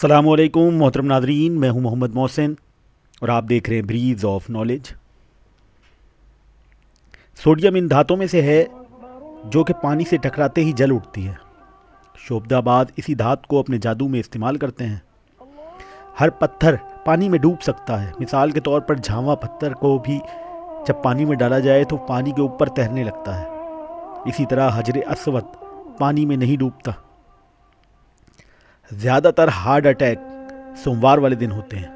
السلام علیکم محترم ناظرین، میں ہوں محمد محسن اور آپ دیکھ رہے ہیں بریز آف نالج۔ سوڈیم ان دھاتوں میں سے ہے جو کہ پانی سے ٹکراتے ہی جل اٹھتی ہے۔ شعبدہ باز اسی دھات کو اپنے جادو میں استعمال کرتے ہیں۔ ہر پتھر پانی میں ڈوب سکتا ہے۔ مثال کے طور پر جھاواں پتھر کو بھی جب پانی میں ڈالا جائے تو پانی کے اوپر تیرنے لگتا ہے۔ اسی طرح حجر اسود پانی میں نہیں ڈوبتا۔ زیادہ تر ہارٹ اٹیک سوموار والے دن ہوتے ہیں۔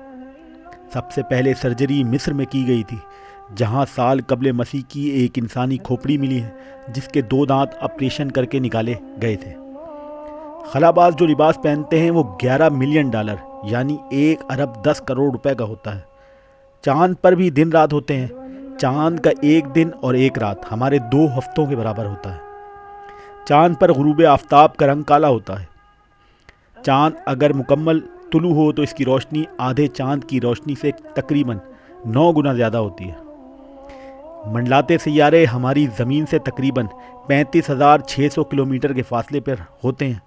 سب سے پہلے سرجری مصر میں کی گئی تھی، جہاں سال قبل مسیح کی ایک انسانی کھوپڑی ملی ہے جس کے 2 دانت آپریشن کر کے نکالے گئے تھے۔ خلاباز جو لباس پہنتے ہیں وہ $11 ملین یعنی 1 ارب 10 کروڑ روپے کا ہوتا ہے۔ چاند پر بھی دن رات ہوتے ہیں۔ چاند کا 1 دن اور 1 رات ہمارے 2 ہفتوں کے برابر ہوتا ہے۔ چاند پر غروب آفتاب کا رنگ کالا ہوتا ہے۔ چاند اگر مکمل طلوع ہو تو اس کی روشنی آدھے چاند کی روشنی سے تقریباً 9 گنا زیادہ ہوتی ہے۔ منڈلاتے سیارے ہماری زمین سے تقریباً 35,600 کلومیٹر کے فاصلے پر ہوتے ہیں۔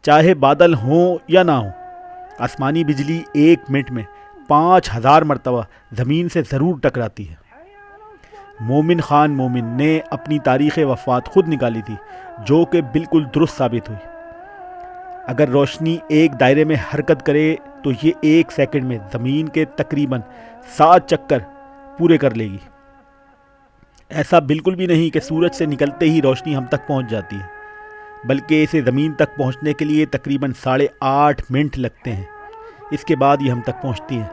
چاہے بادل ہوں یا نہ ہوں، آسمانی بجلی 1 منٹ میں 5000 مرتبہ زمین سے ضرور ٹکراتی ہے۔ مومن خان مومن نے اپنی تاریخ وفات خود نکالی تھی، جو کہ بالکل درست ثابت ہوئی۔ اگر روشنی ایک دائرے میں حرکت کرے تو یہ 1 سیکنڈ میں زمین کے تقریباً 7 چکر پورے کر لے گی۔ ایسا بالکل بھی نہیں کہ سورج سے نکلتے ہی روشنی ہم تک پہنچ جاتی ہے، بلکہ اسے زمین تک پہنچنے کے لیے تقریباً 8.5 منٹ لگتے ہیں۔ اس کے بعد یہ ہم تک پہنچتی ہے۔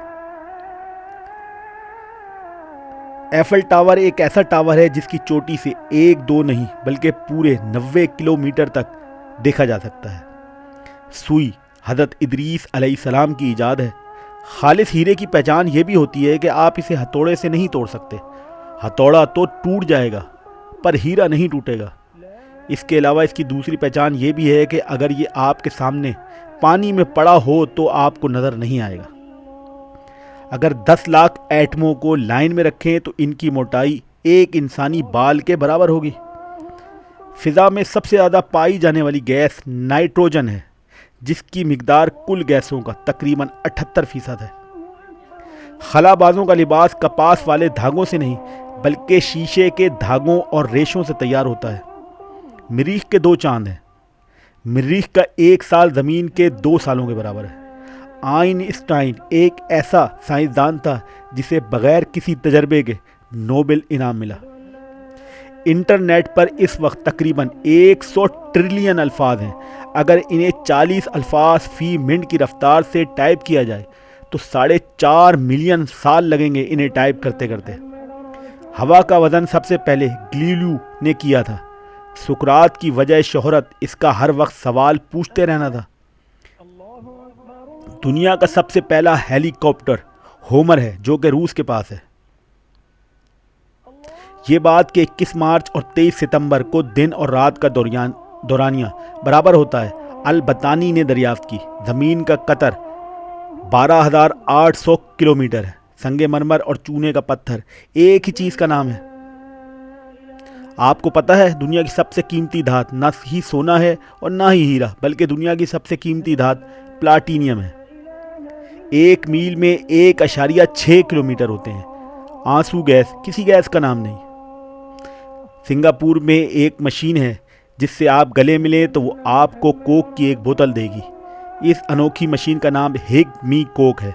ایفل ٹاور ایک ایسا ٹاور ہے جس کی چوٹی سے 1-2 نہیں بلکہ پورے 90 کلومیٹر تک دیکھا جا سکتا ہے۔ سوئی حضرت ادریس علیہ السلام کی ایجاد ہے۔ خالص ہیرے کی پہچان یہ بھی ہوتی ہے کہ آپ اسے ہتھوڑے سے نہیں توڑ سکتے۔ ہتھوڑا تو ٹوٹ جائے گا پر ہیرا نہیں ٹوٹے گا۔ اس کے علاوہ اس کی دوسری پہچان یہ بھی ہے کہ اگر یہ آپ کے سامنے پانی میں پڑا ہو تو آپ کو نظر نہیں آئے گا۔ اگر 10 لاکھ ایٹموں کو لائن میں رکھیں تو ان کی موٹائی ایک انسانی بال کے برابر ہوگی۔ فضا میں سب سے زیادہ پائی جانے والی گیس نائٹروجن ہے، جس کی مقدار کل گیسوں کا تقریباً 78% ہے۔ خلا بازوں کا لباس کپاس والے دھاگوں سے نہیں بلکہ شیشے کے دھاگوں اور ریشوں سے تیار ہوتا ہے۔ مریخ کے 2 چاند ہیں۔ مریخ کا 1 سال زمین کے 2 سالوں کے برابر ہے۔ آئنسٹائن ایک ایسا سائنسدان تھا جسے بغیر کسی تجربے کے نوبل انعام ملا۔ انٹرنیٹ پر اس وقت تقریباً 100 ٹریلین الفاظ ہیں۔ اگر انہیں 40 الفاظ فی منٹ کی رفتار سے ٹائپ کیا جائے تو 4.5 ملین سال لگیں گے انہیں ٹائپ کرتے کرتے۔ ہوا کا وزن سب سے پہلے گلیلیو نے کیا تھا۔ سقراط کی وجہ شہرت اس کا ہر وقت سوال پوچھتے رہنا تھا۔ دنیا کا سب سے پہلا ہیلی کاپٹر ہومر ہے، جو کہ روس کے پاس ہے۔ یہ بات کہ 21 مارچ اور 23 ستمبر کو دن اور رات کا دورانیہ برابر ہوتا ہے، البتانی نے دریافت کی۔ زمین کا قطر 12,800 کلومیٹر ہے۔ سنگ مرمر اور چونے کا پتھر ایک ہی چیز کا نام ہے۔ آپ کو پتہ ہے دنیا کی سب سے قیمتی دھات نہ ہی سونا ہے اور نہ ہی ہیرا، بلکہ دنیا کی سب سے قیمتی دھات پلاٹینیم ہے۔ 1 میل میں 1.6 کلومیٹر ہوتے ہیں۔ آنسو گیس کسی گیس کا نام نہیں۔ سنگاپور میں ایک مشین ہے جس سے آپ گلے ملیں تو وہ آپ کو کوک کی ایک بوتل دے گی۔ اس انوکھی مشین کا نام ہگ می کوک ہے۔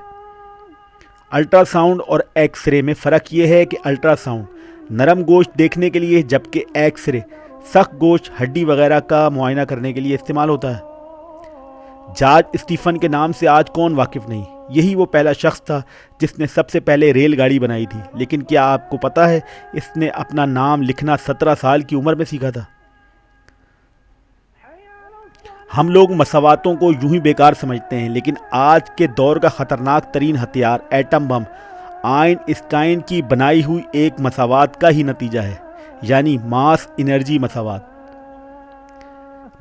الٹرا ساؤنڈ اور ایکس رے میں فرق یہ ہے کہ الٹرا ساؤنڈ نرم گوشت دیکھنے کے لیے، جبکہ ایکس رے سخت گوشت، ہڈی وغیرہ کا معائنہ کرنے کے لیے استعمال ہوتا ہے۔ جارج اسٹیفن کے نام سے آج کون واقف نہیں؟ یہی وہ پہلا شخص تھا جس نے سب سے پہلے ریل گاڑی بنائی تھی، لیکن کیا آپ کو پتہ ہے اس نے اپنا نام لکھنا 17 سال کی عمر میں سیکھا تھا۔ ہم لوگ مساواتوں کو یوں ہی بیکار سمجھتے ہیں، لیکن آج کے دور کا خطرناک ترین ہتھیار ایٹم بم آئنسٹائن کی بنائی ہوئی ایک مساوات کا ہی نتیجہ ہے، یعنی ماس انرجی مساوات۔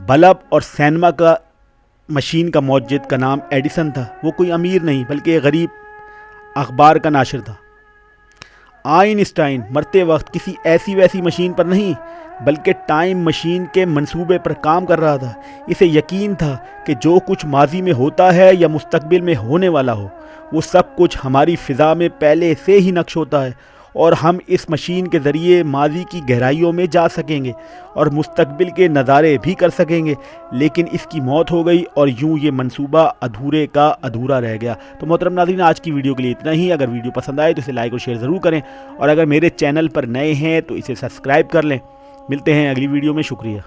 بلب اور سینما کا مشین کا موجد کا نام ایڈیسن تھا۔ وہ کوئی امیر نہیں بلکہ غریب اخبار کا ناشر تھا۔ آئنسٹائن مرتے وقت کسی ایسی ویسی مشین پر نہیں بلکہ ٹائم مشین کے منصوبے پر کام کر رہا تھا۔ اسے یقین تھا کہ جو کچھ ماضی میں ہوتا ہے یا مستقبل میں ہونے والا ہو، وہ سب کچھ ہماری فضا میں پہلے سے ہی نقش ہوتا ہے، اور ہم اس مشین کے ذریعے ماضی کی گہرائیوں میں جا سکیں گے اور مستقبل کے نظارے بھی کر سکیں گے۔ لیکن اس کی موت ہو گئی اور یوں یہ منصوبہ ادھورے کا ادھورا رہ گیا۔ تو محترم ناظرین، آج کی ویڈیو کے لیے اتنا ہی۔ اگر ویڈیو پسند آئے تو اسے لائک اور شیئر ضرور کریں، اور اگر میرے چینل پر نئے ہیں تو اسے سبسکرائب کر لیں۔ ملتے ہیں اگلی ویڈیو میں، شکریہ۔